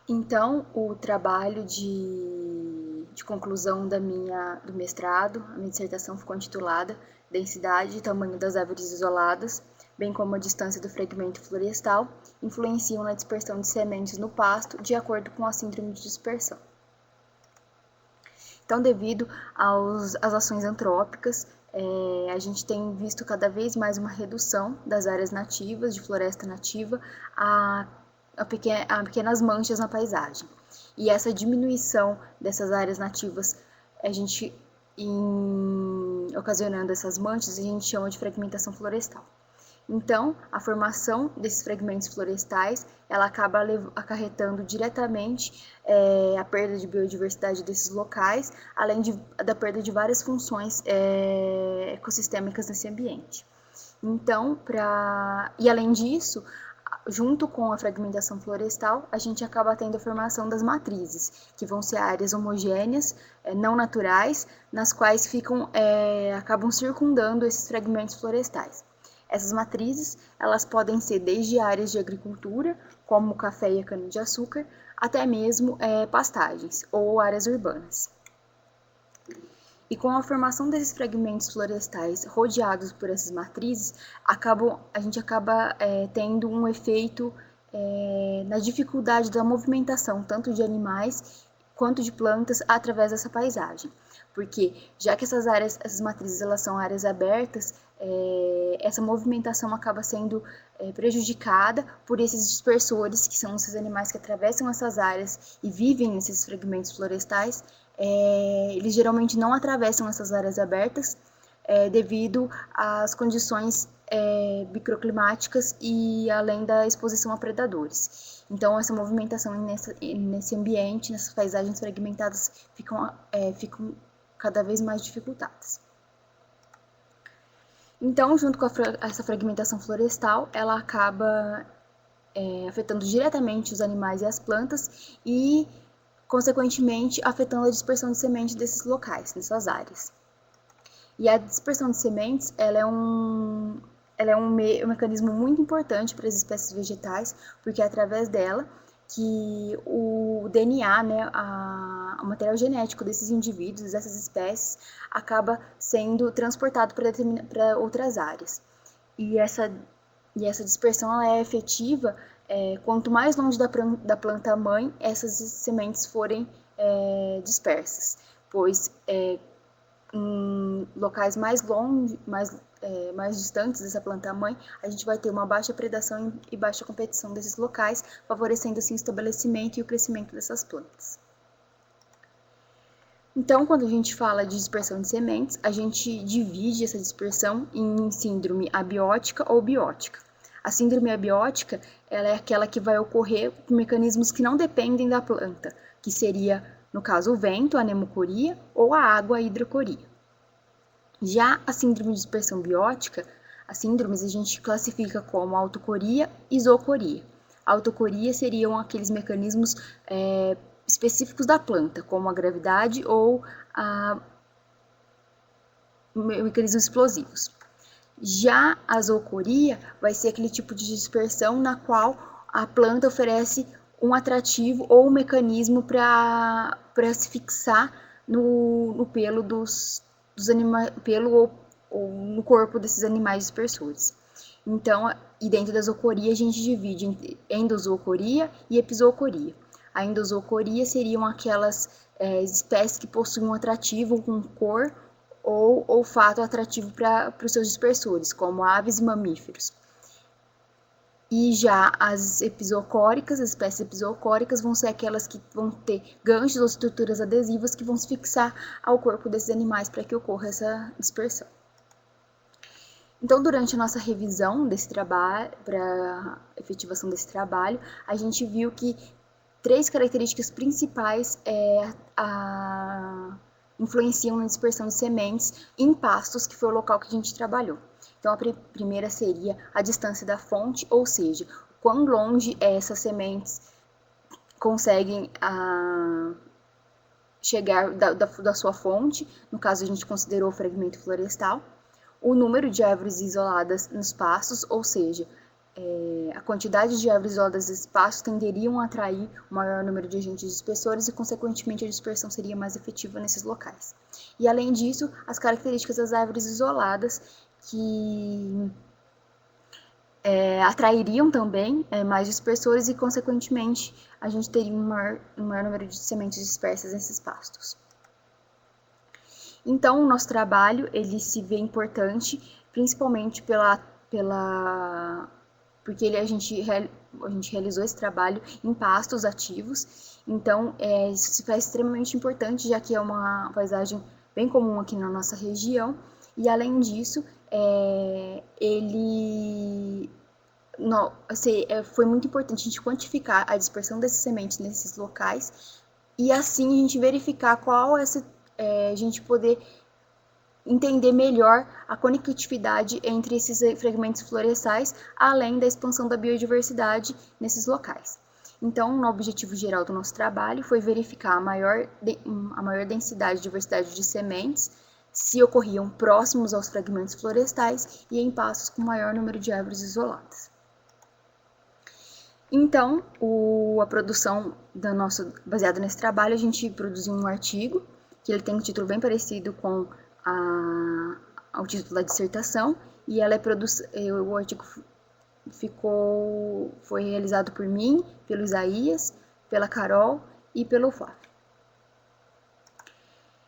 Então, o trabalho de conclusão do mestrado, a minha dissertação ficou intitulada Densidade e tamanho das árvores isoladas, bem como a distância do fragmento florestal, influenciam na dispersão de sementes no pasto, de acordo com a síndrome de dispersão. Então, devido às ações antrópicas, a gente tem visto cada vez mais uma redução das áreas nativas, de floresta nativa, a pequenas manchas na paisagem. E essa diminuição dessas áreas nativas, a gente, ocasionando essas manchas, a gente chama de fragmentação florestal. Então, a formação desses fragmentos florestais, ela acaba acarretando diretamente a perda de biodiversidade desses locais, além da perda de várias funções ecossistêmicas nesse ambiente. Então, e além disso, junto com a fragmentação florestal, a gente acaba tendo a formação das matrizes, que vão ser áreas homogêneas, não naturais, nas quais acabam circundando esses fragmentos florestais. Essas matrizes, elas podem ser desde áreas de agricultura, como o café e a cana-de-açúcar, até mesmo pastagens ou áreas urbanas. E com a formação desses fragmentos florestais rodeados por essas matrizes, a gente acaba tendo um efeito na dificuldade da movimentação, tanto de animais quanto de plantas, através dessa paisagem. Porque já que essas matrizes, elas são áreas abertas, essa movimentação acaba sendo prejudicada por esses dispersores, que são esses animais que atravessam essas áreas e vivem nesses fragmentos florestais. Eles geralmente não atravessam essas áreas abertas devido às condições microclimáticas e além da exposição a predadores. Então, essa movimentação nesse ambiente, nessas paisagens fragmentadas, ficam cada vez mais dificultadas. Então, junto com essa fragmentação florestal, ela acaba afetando diretamente os animais e as plantas e, consequentemente, afetando a dispersão de sementes desses locais, dessas áreas. E a dispersão de sementes, ela é um mecanismo muito importante para as espécies vegetais, porque é através dela que o DNA, né, o material genético desses indivíduos, dessas espécies, acaba sendo transportado para outras áreas. E essa dispersão ela é efetiva quanto mais longe da planta mãe essas sementes forem dispersas, pois em locais mais longe, mais distantes dessa planta-mãe, a gente vai ter uma baixa predação e baixa competição desses locais, favorecendo assim o estabelecimento e o crescimento dessas plantas. Então, quando a gente fala de dispersão de sementes, a gente divide essa dispersão em síndrome abiótica ou biótica. A síndrome abiótica, ela é aquela que vai ocorrer por mecanismos que não dependem da planta, que seria, no caso, o vento, a pneumocoria, ou a água, a hidrocoria. Já a síndrome de dispersão biótica, as síndromes a gente classifica como autocoria e isocoria. A autocoria seriam aqueles mecanismos específicos da planta, como a gravidade ou mecanismos explosivos. Já a zoocoria vai ser aquele tipo de dispersão na qual a planta oferece um atrativo ou um mecanismo para se fixar no pelo dos animais, pelo ou no corpo desses animais dispersores. Então, e dentro da zoocoria a gente divide entre endozoocoria e epizoocoria. A endozoocoria seriam aquelas espécies que possuem um atrativo com cor ou olfato atrativo para os seus dispersores, como aves e mamíferos. E já as epizoocóricas, as espécies epizoocóricas, vão ser aquelas que vão ter ganchos ou estruturas adesivas que vão se fixar ao corpo desses animais para que ocorra essa dispersão. Então, durante a nossa revisão desse trabalho, para a efetivação desse trabalho, a gente viu que 3 características principais influenciam na dispersão de sementes em pastos, que foi o local que a gente trabalhou. Então, a primeira seria a distância da fonte, ou seja, quão longe essas sementes conseguem chegar da sua fonte, no caso a gente considerou o fragmento florestal. O número de árvores isoladas nos pastos, ou seja, a quantidade de árvores isoladas desse espaço tenderiam a atrair o maior número de agentes dispersores e, consequentemente, a dispersão seria mais efetiva nesses locais. E, além disso, as características das árvores isoladas que atrairiam também mais dispersores e, consequentemente, a gente teria um maior número de sementes dispersas nesses pastos. Então, o nosso trabalho, ele se vê importante, principalmente porque a gente realizou esse trabalho em pastos ativos. Então, isso se faz extremamente importante, já que é uma paisagem bem comum aqui na nossa região. E, além disso, foi muito importante a gente quantificar a dispersão dessas sementes nesses locais e, assim, a gente verificar a gente poder entender melhor a conectividade entre esses fragmentos florestais, além da expansão da biodiversidade nesses locais. Então, o objetivo geral do nosso trabalho foi verificar a maior densidade e diversidade de sementes, se ocorriam próximos aos fragmentos florestais e em pastos com maior número de árvores isoladas. Então, a produção baseada nesse trabalho, a gente produziu um artigo, que ele tem um título bem parecido com ao título da dissertação, e o artigo foi realizado por mim, pelo Isaías, pela Carol e pelo Flávio.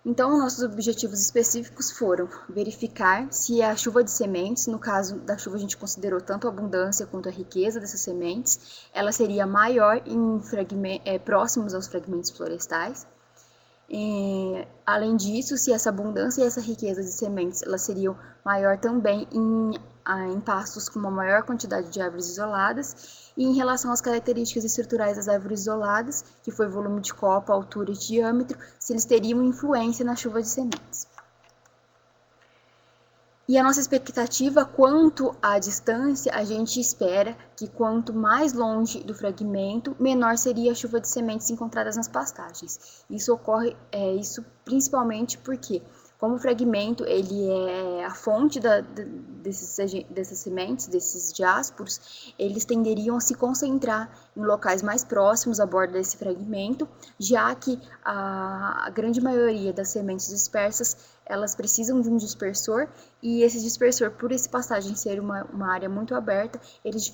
Então, nossos objetivos específicos foram verificar se a chuva de sementes, no caso da chuva a gente considerou tanto a abundância quanto a riqueza dessas sementes, ela seria maior em próximos aos fragmentos florestais. Além disso, se essa abundância e essa riqueza de sementes elas seriam maior também em pastos com uma maior quantidade de árvores isoladas, e em relação às características estruturais das árvores isoladas, que foi volume de copa, altura e diâmetro, se eles teriam influência na chuva de sementes. E a nossa expectativa quanto à distância, a gente espera que quanto mais longe do fragmento, menor seria a chuva de sementes encontradas nas pastagens. Isso ocorre, principalmente porque, como o fragmento ele é a fonte dessas sementes, desses diásporos, eles tenderiam a se concentrar em locais mais próximos à borda desse fragmento, já que a grande maioria das sementes dispersas elas precisam de um dispersor, e esse dispersor, por essa pastagem ser uma área muito aberta, eles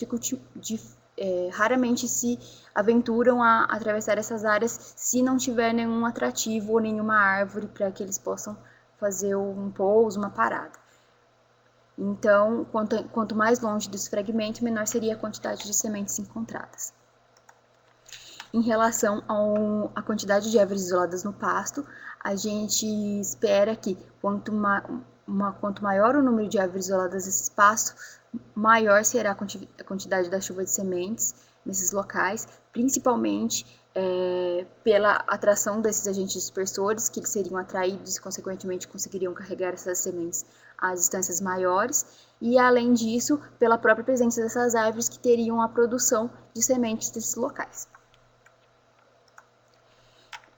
raramente se aventuram a atravessar essas áreas se não tiver nenhum atrativo ou nenhuma árvore para que eles possam fazer um pouso, uma parada. Então, quanto mais longe desse fragmento, menor seria a quantidade de sementes encontradas. Em relação à quantidade de árvores isoladas no pasto, a gente espera que quanto maior o número de árvores isoladas nesse pasto, maior será a quantidade da chuva de sementes nesses locais, principalmente pela atração desses agentes dispersores, que seriam atraídos e, consequentemente, conseguiriam carregar essas sementes a distâncias maiores, e, além disso, pela própria presença dessas árvores que teriam a produção de sementes desses locais.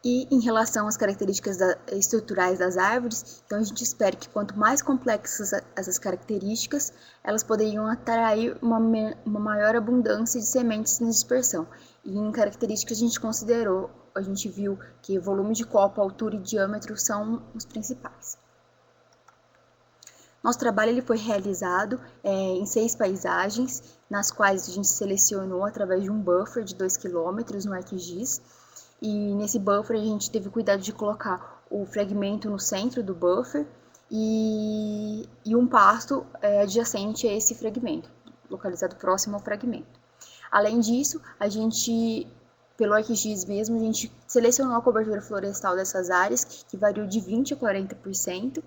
E em relação às características estruturais das árvores, então a gente espera que quanto mais complexas essas características, elas poderiam atrair uma maior abundância de sementes na dispersão. E em características a gente viu que volume de copa, altura e diâmetro são os principais. Nosso trabalho ele foi realizado em 6 paisagens, nas quais a gente selecionou através de um buffer de 2 km no ArcGIS. E nesse buffer a gente teve cuidado de colocar o fragmento no centro do buffer e um pasto adjacente a esse fragmento, localizado próximo ao fragmento. Além disso, pelo ArcGIS mesmo, a gente selecionou a cobertura florestal dessas áreas, que variou de 20% a 40%.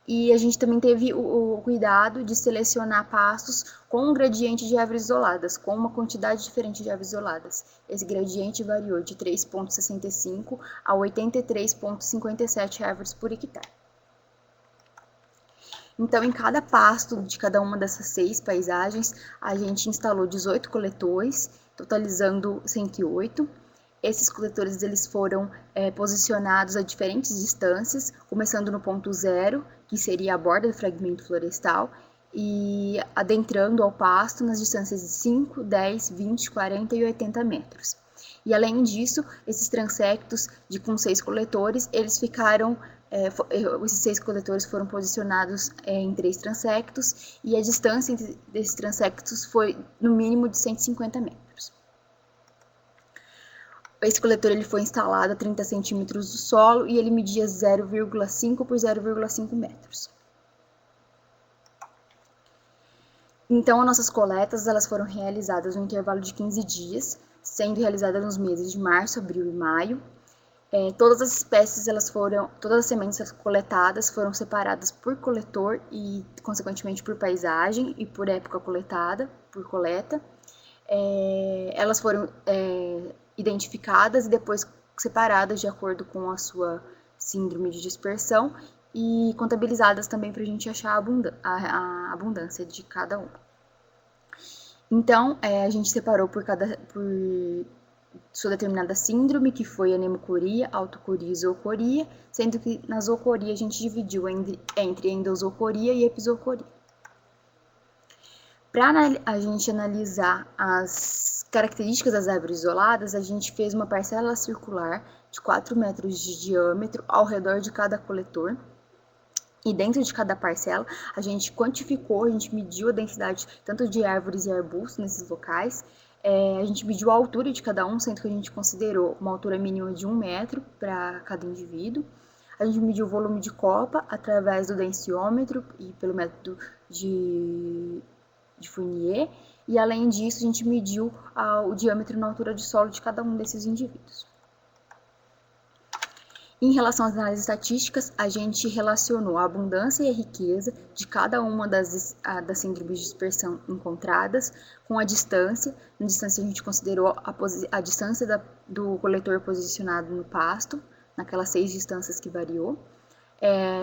E a gente também teve o cuidado de selecionar pastos com um gradiente de árvores isoladas, com uma quantidade diferente de árvores isoladas. Esse gradiente variou de 3,65 a 83,57 árvores por hectare. Então, em cada pasto de cada uma dessas 6 paisagens, a gente instalou 18 coletores, totalizando 108. Esses coletores eles foram posicionados a diferentes distâncias, começando no ponto 0, que seria a borda do fragmento florestal, e adentrando ao pasto nas distâncias de 5, 10, 20, 40 e 80 metros. E além disso, esses transectos com 6 coletores, eles ficaram, esses 6 coletores foram posicionados em 3 transectos e a distância entre desses transectos foi no mínimo de 150 metros. Esse coletor ele foi instalado a 30 centímetros do solo e ele media 0,5 por 0,5 metros. Então, as nossas coletas elas foram realizadas no intervalo de 15 dias, sendo realizadas nos meses de março, abril e maio. Todas as espécies, todas as sementes coletadas foram separadas por coletor e, consequentemente, por paisagem e por época coletada, por coleta. Elas foram identificadas e depois separadas de acordo com a sua síndrome de dispersão e contabilizadas também para a gente achar a abundância de cada uma. Então, a gente separou por sua determinada síndrome, que foi anemocoria, autocoria e zoocoria, sendo que na zoocoria a gente dividiu entre endozoocoria e epizocoria. Para a gente analisar as características das árvores isoladas, a gente fez uma parcela circular de 4 metros de diâmetro ao redor de cada coletor. E dentro de cada parcela, a gente quantificou, a gente mediu a densidade tanto de árvores e arbustos nesses locais. A gente mediu a altura de cada um, sendo que a gente considerou uma altura mínima de 1 metro para cada indivíduo. A gente mediu o volume de copa através do densiômetro e pelo método de Fournier, e além disso a gente mediu o diâmetro na altura de solo de cada um desses indivíduos. Em relação às análises estatísticas, a gente relacionou a abundância e a riqueza de cada uma das síndromes de dispersão encontradas com a distância. Na distância a gente considerou a distância do coletor posicionado no pasto, naquelas 6 distâncias que variou,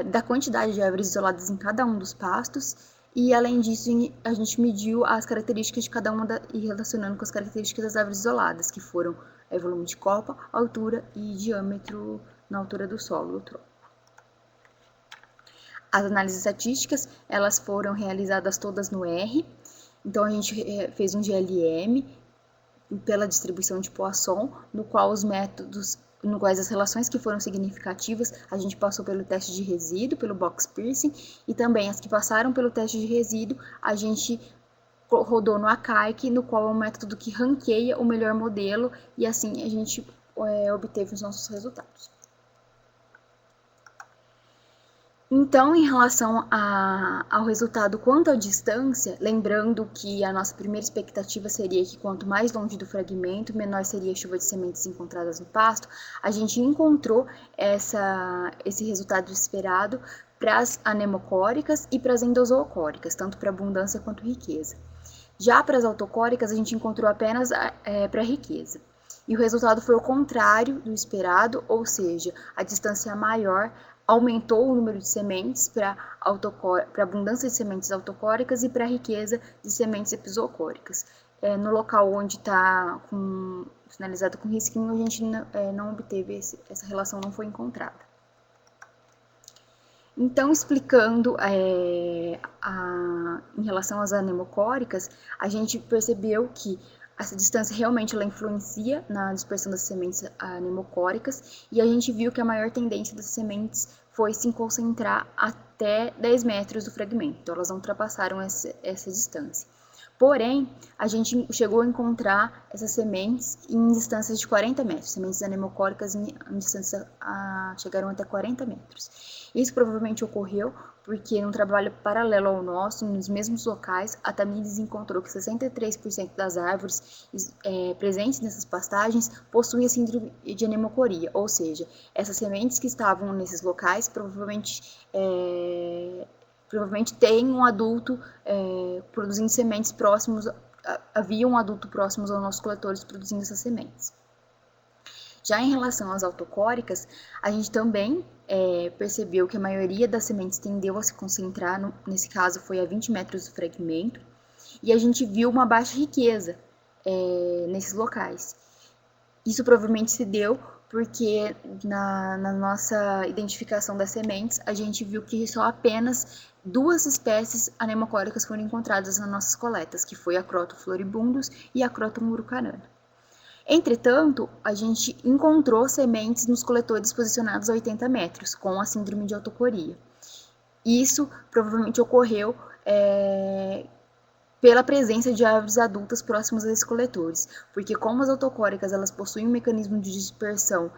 da quantidade de árvores isoladas em cada um dos pastos. E, além disso, a gente mediu as características de cada uma e relacionando com as características das árvores isoladas, que foram volume de copa, altura e diâmetro na altura do solo do tronco. As análises estatísticas, elas foram realizadas todas no R. Então, a gente fez um GLM pela distribuição de Poisson, no qual as relações que foram significativas, a gente passou pelo teste de resíduo, pelo box piercing, e também as que passaram pelo teste de resíduo, a gente rodou no ACAIC, no qual é um método que ranqueia o melhor modelo, e assim a gente obteve os nossos resultados. Então, em relação ao resultado quanto à distância, lembrando que a nossa primeira expectativa seria que quanto mais longe do fragmento, menor seria a chuva de sementes encontradas no pasto, a gente encontrou esse resultado esperado para as anemocóricas e para as endozoocóricas, tanto para abundância quanto riqueza. Já para as autocóricas, a gente encontrou apenas para riqueza. E o resultado foi o contrário do esperado, ou seja, a distância maior aumentou o número de sementes para abundância de sementes autocóricas e para riqueza de sementes epizoocóricas. No local onde está finalizado com risquinho, a gente não obteve essa relação, não foi encontrada. Então, explicando em relação às anemocóricas, a gente percebeu que essa distância realmente ela influencia na dispersão das sementes anemocóricas e a gente viu que a maior tendência das sementes foi se concentrar até 10 metros do fragmento, então elas não ultrapassaram essa distância. Porém, a gente chegou a encontrar essas sementes em distâncias de 40 metros, sementes anemocóricas em distância chegaram até 40 metros. Isso provavelmente ocorreu porque, num trabalho paralelo ao nosso, nos mesmos locais, a Tamires encontrou que 63% das árvores presentes nessas pastagens possuem a síndrome de anemocoria, ou seja, essas sementes que estavam nesses locais provavelmente tem um adulto produzindo sementes próximos, havia um adulto próximos aos nossos coletores produzindo essas sementes. Já em relação às autocóricas, a gente também percebeu que a maioria das sementes tendeu a se concentrar, nesse caso foi a 20 metros do fragmento, e a gente viu uma baixa riqueza nesses locais. Isso provavelmente se deu porque na nossa identificação das sementes, a gente viu que só apenas duas espécies anemocóricas foram encontradas nas nossas coletas, que foi a Croton floribundus e a Croton urucarana. Entretanto, a gente encontrou sementes nos coletores posicionados a 80 metros, com a síndrome de autocoria. Isso provavelmente ocorreu pela presença de árvores adultas próximas a esses coletores, porque como as autocóricas elas possuem um mecanismo de dispersão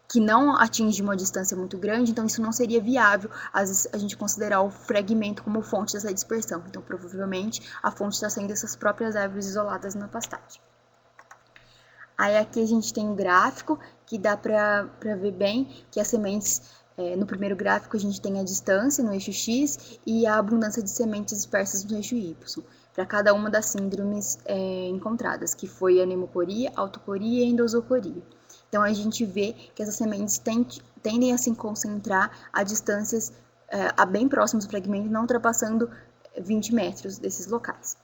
que não atinge uma distância muito grande, então isso não seria viável, às vezes, a gente considerar o fragmento como fonte dessa dispersão. Então, provavelmente, a fonte está sendo essas próprias árvores isoladas na pastagem. Aí aqui a gente tem um gráfico que dá para ver bem que as sementes, no primeiro gráfico a gente tem a distância no eixo X e a abundância de sementes dispersas no eixo Y, para cada uma das síndromes encontradas, que foi anemocoria, autocoria e endosocoria. Então, a gente vê que essas sementes tendem a se concentrar a distâncias bem próximas do fragmento, não ultrapassando 20 metros desses locais.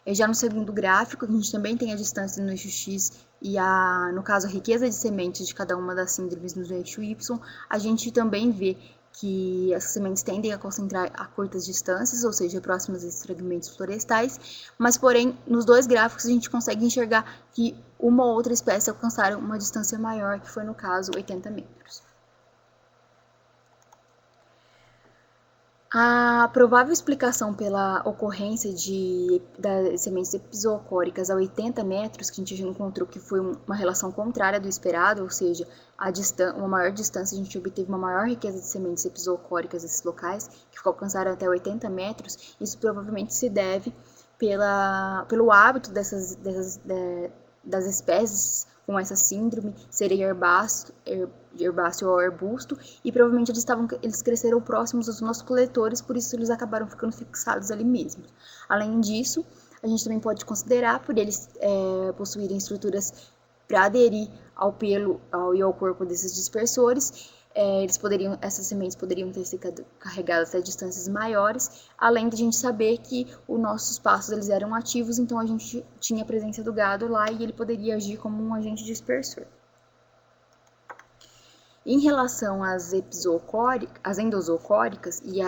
Já no segundo gráfico, a gente também tem a distância no eixo X e, no caso, a riqueza de sementes de cada uma das síndromes no eixo Y, a gente também vê que essas sementes tendem a concentrar a curtas distâncias, ou seja, próximas a esses fragmentos florestais, mas, porém, nos dois gráficos a gente consegue enxergar que uma ou outra espécie alcançaram uma distância maior, que foi, no caso, 80 metros. A provável explicação pela ocorrência das sementes epizoocóricas a 80 metros, que a gente já encontrou que foi uma relação contrária do esperado, ou seja, uma maior distância, a gente obteve uma maior riqueza de sementes epizoocóricas nesses locais, que alcançaram até 80 metros, isso provavelmente se deve pelo hábito das espécies com essa síndrome serem herbáceo ou arbusto, e provavelmente eles cresceram próximos dos nossos coletores, por isso eles acabaram ficando fixados ali mesmo. Além disso, a gente também pode considerar, por eles possuírem estruturas para aderir ao pelo e ao corpo desses dispersores, essas sementes poderiam ter sido carregadas até distâncias maiores, além de a gente saber que os nossos pastos eles eram ativos, então a gente tinha a presença do gado lá e ele poderia agir como um agente dispersor. Em relação às endozoocóricas e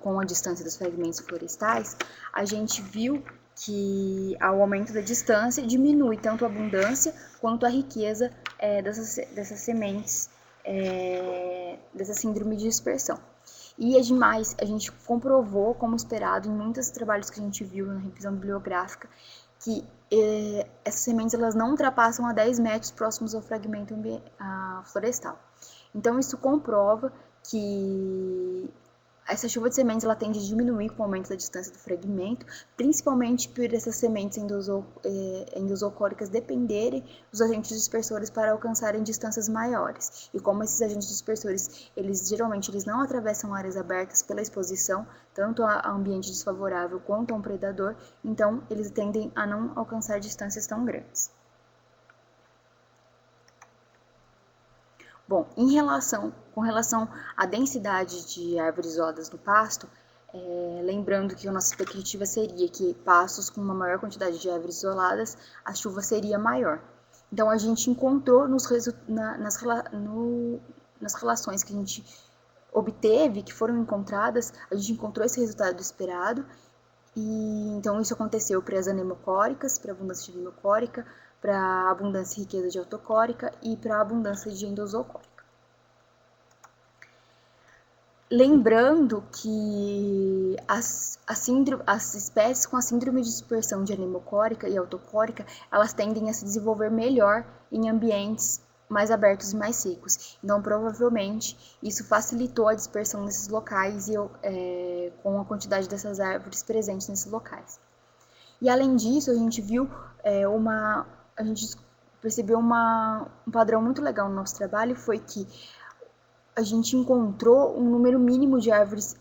com a distância dos fragmentos florestais, a gente viu que ao aumento da distância diminui tanto a abundância quanto a riqueza dessas sementes, dessa síndrome de dispersão. E a gente comprovou, como esperado, em muitos trabalhos que a gente viu na revisão bibliográfica, que essas sementes elas não ultrapassam a 10 metros próximos ao fragmento florestal. Então, isso comprova que essa chuva de sementes ela tende a diminuir com o aumento da distância do fragmento, principalmente por essas sementes endozoocóricas dependerem dos agentes dispersores para alcançarem distâncias maiores. E como esses agentes dispersores, geralmente não atravessam áreas abertas pela exposição, tanto a ambiente desfavorável quanto a um predador, então eles tendem a não alcançar distâncias tão grandes. Bom, com relação à densidade de árvores isoladas no pasto, lembrando que a nossa expectativa seria que pastos com uma maior quantidade de árvores isoladas, a chuva seria maior. Então, a gente encontrou nas relações que a gente obteve, que foram encontradas, a gente encontrou esse resultado esperado, e então isso aconteceu para as anemocóricas, para a abundância de anemocórica, para a abundância e riqueza de autocórica e para a abundância de endozoocórica. Lembrando que as espécies com a síndrome de dispersão de anemocórica e autocórica, elas tendem a se desenvolver melhor em ambientes mais abertos e mais secos. Então, provavelmente, isso facilitou a dispersão nesses locais com a quantidade dessas árvores presentes nesses locais. E, além disso, a gente viu a gente percebeu um padrão muito legal no nosso trabalho, foi que a gente encontrou um número mínimo de árvores,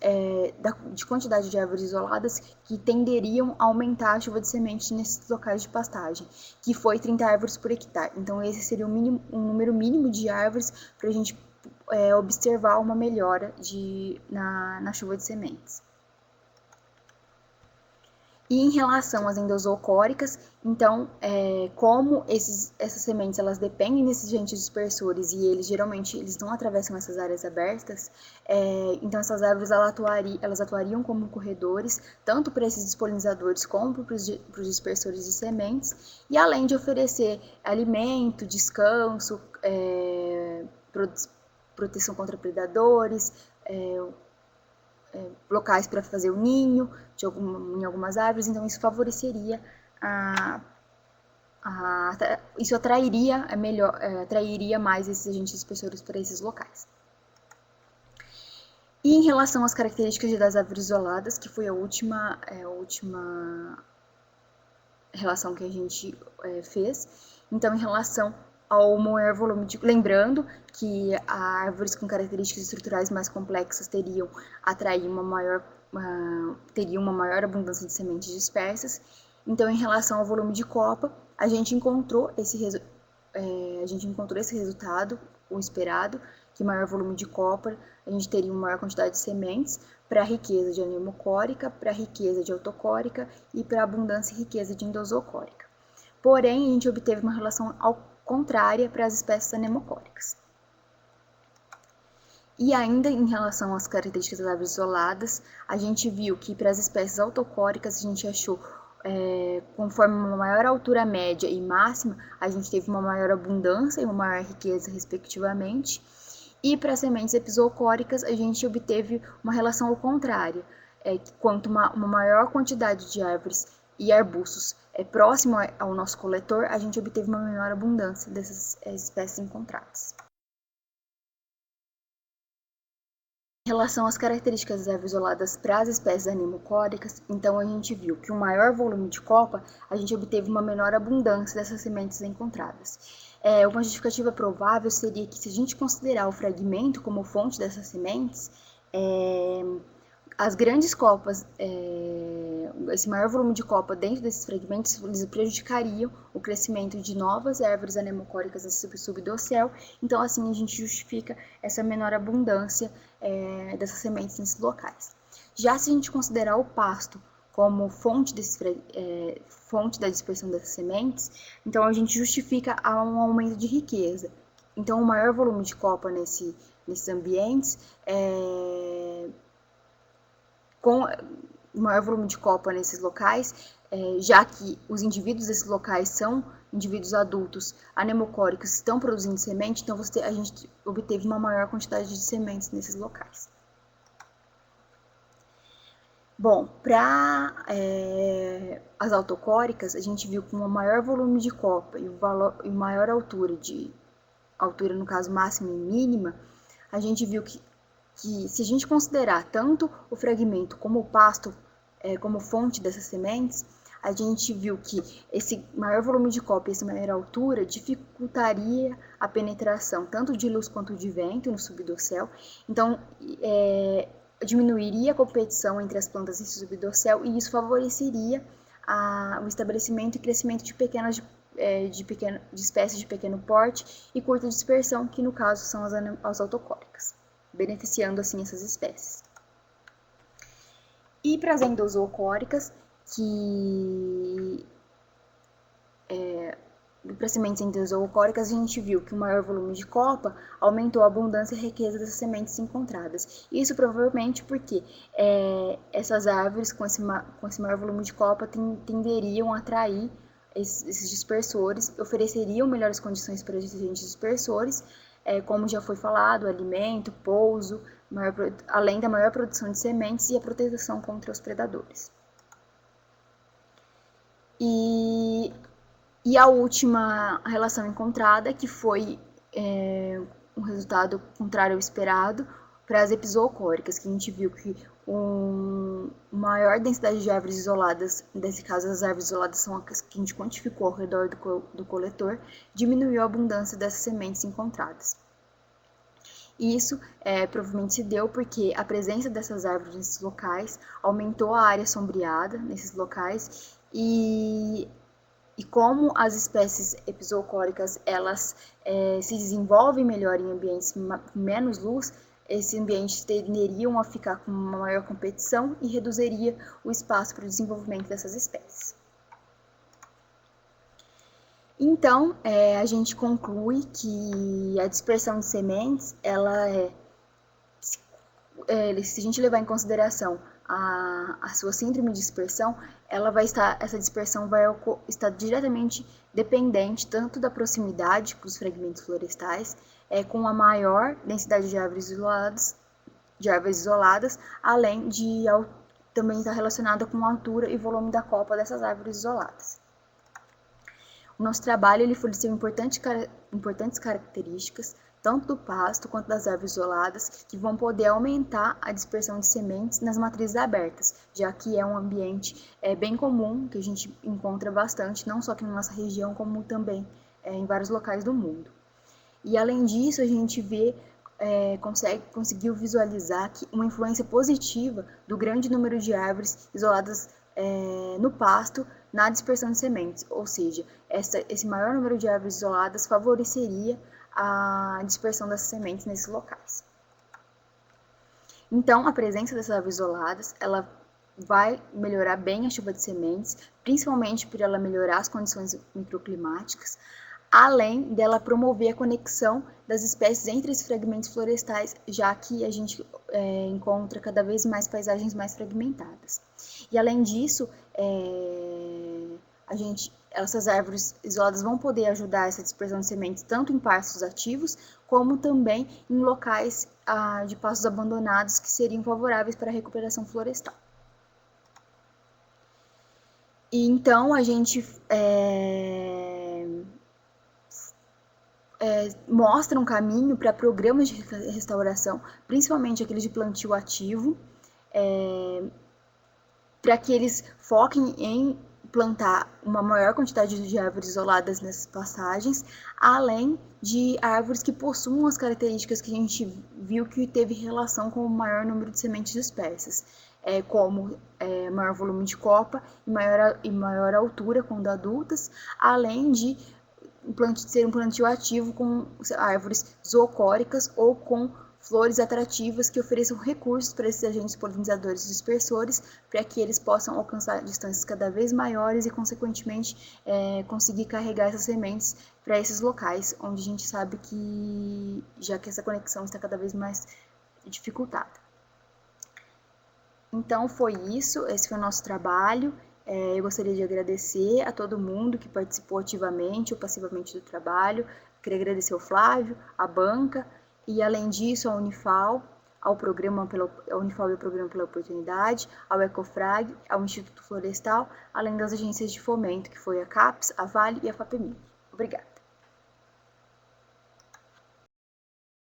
de quantidade de árvores isoladas que tenderiam a aumentar a chuva de semente nesses locais de pastagem, que foi 30 árvores por hectare. Então, esse seria um número mínimo de árvores para a gente observar uma melhora na chuva de sementes. E em relação às endozoocóricas, então, como essas sementes elas dependem desses agentes dispersores e eles geralmente não atravessam essas áreas abertas, então essas árvores elas atuariam como corredores, tanto para esses polinizadores como para os dispersores de sementes, e além de oferecer alimento, descanso, proteção contra predadores, locais para fazer o ninho em algumas árvores, então isso favoreceria isso atrairia mais esses agentes dispersores para esses locais. E em relação às características das árvores isoladas, que foi a última relação que a gente fez, então em relação ao maior volume de... Lembrando que árvores com características estruturais mais complexas teriam uma maior abundância de sementes dispersas. Então, em relação ao volume de copa, a gente encontrou esse resultado, o esperado, que maior volume de copa, a gente teria uma maior quantidade de sementes para a riqueza de anemocórica, para a riqueza de autocórica e para a abundância e riqueza de endozoocórica. Porém, a gente obteve uma relação contrária para as espécies anemocóricas. E ainda em relação às características das árvores isoladas, a gente viu que para as espécies autocóricas a gente achou, conforme uma maior altura média e máxima, a gente teve uma maior abundância e uma maior riqueza, respectivamente. E para as sementes epizoocóricas, a gente obteve uma relação ao contrário. Quanto uma maior quantidade de árvores e arbustos próximo ao nosso coletor, a gente obteve uma menor abundância dessas espécies encontradas. Em relação às características das árvores isoladas para as espécies anemocóricas, então a gente viu que um maior volume de copa, a gente obteve uma menor abundância dessas sementes encontradas. Uma justificativa provável seria que, se a gente considerar o fragmento como fonte dessas sementes, as grandes copas, esse maior volume de copa dentro desses fragmentos, eles prejudicariam o crescimento de novas árvores anemocóricas nesse subdossel. Então, assim, a gente justifica essa menor abundância dessas sementes nesses locais. Já se a gente considerar o pasto como fonte da dispersão dessas sementes, então a gente justifica um aumento de riqueza. Então, o maior volume de copa nesses ambientes com o maior volume de copa nesses locais, já que os indivíduos desses locais são indivíduos adultos anemocóricos que estão produzindo semente, então a gente obteve uma maior quantidade de sementes nesses locais. Bom, para as autocóricas, a gente viu com um maior volume de copa e maior altura no caso máxima e mínima, a gente viu que se a gente considerar tanto o fragmento como o pasto como fonte dessas sementes, a gente viu que esse maior volume de copa e essa maior altura dificultaria a penetração tanto de luz quanto de vento no subdossel, então diminuiria a competição entre as plantas nesse subdossel e isso favoreceria o estabelecimento e crescimento de espécies de pequeno porte e curta dispersão, que no caso são as autocóricas, beneficiando assim essas espécies. E para as endozoocóricas, para sementes endozoocóricas, a gente viu que o maior volume de copa aumentou a abundância e a riqueza das sementes encontradas. Isso provavelmente porque essas árvores com esse maior volume de copa tenderiam a atrair esses dispersores, ofereceriam melhores condições para esses agentes dispersores, como já foi falado, alimento, pouso, além da maior produção de sementes e a proteção contra os predadores. E a última relação encontrada, que foi um resultado contrário ao esperado, para as epizoocóricas, que a gente viu que uma maior densidade de árvores isoladas, nesse caso as árvores isoladas são as que a gente quantificou ao redor do coletor, diminuiu a abundância dessas sementes encontradas. Isso provavelmente se deu porque a presença dessas árvores nesses locais aumentou a área sombreada nesses locais e como as espécies epizoocóricas elas se desenvolvem melhor em ambientes com menos luz, Esses ambientes tenderiam a ficar com uma maior competição e reduziria o espaço para o desenvolvimento dessas espécies. Então, a gente conclui que a dispersão de sementes, se a gente levar em consideração a sua síndrome de dispersão, essa dispersão vai estar diretamente dependente tanto da proximidade com os fragmentos florestais, com a maior densidade de árvores isoladas, além de também estar relacionada com a altura e volume da copa dessas árvores isoladas. O nosso trabalho ele forneceu importantes características, tanto do pasto quanto das árvores isoladas, que vão poder aumentar a dispersão de sementes nas matrizes abertas, já que é um ambiente bem comum, que a gente encontra bastante, não só aqui na nossa região, como também em vários locais do mundo. E além disso, a gente conseguiu visualizar que uma influência positiva do grande número de árvores isoladas no pasto na dispersão de sementes, ou seja, esse maior número de árvores isoladas favoreceria a dispersão dessas sementes nesses locais. Então, a presença dessas árvores isoladas, ela vai melhorar bem a chuva de sementes, principalmente por ela melhorar as condições microclimáticas, além dela promover a conexão das espécies entre esses fragmentos florestais, já que a gente encontra cada vez mais paisagens mais fragmentadas. E além disso, essas árvores isoladas vão poder ajudar essa dispersão de sementes tanto em pastos ativos, como também em locais de pastos abandonados que seriam favoráveis para a recuperação florestal. E então a gente mostra um caminho para programas de restauração, principalmente aqueles de plantio ativo, para que eles foquem em plantar uma maior quantidade de árvores isoladas nessas passagens, além de árvores que possuam as características que a gente viu que teve relação com o maior número de sementes dispersas, como maior volume de copa e maior altura quando adultas, além de ser um plantio ativo com árvores zoocóricas ou com flores atrativas que ofereçam recursos para esses agentes polinizadores dispersores, para que eles possam alcançar distâncias cada vez maiores e, consequentemente, conseguir carregar essas sementes para esses locais, onde a gente sabe que, já que essa conexão está cada vez mais dificultada. Então, foi isso, esse foi o nosso trabalho. Eu gostaria de agradecer a todo mundo que participou ativamente ou passivamente do trabalho. Queria agradecer ao Flávio, à banca, e além disso, à Unifal, ao Unifal e ao Programa pela Oportunidade, ao Ecofrag, ao Instituto Florestal, além das agências de fomento, que foi a CAPES, a Vale e a FAPEMIG. Obrigada.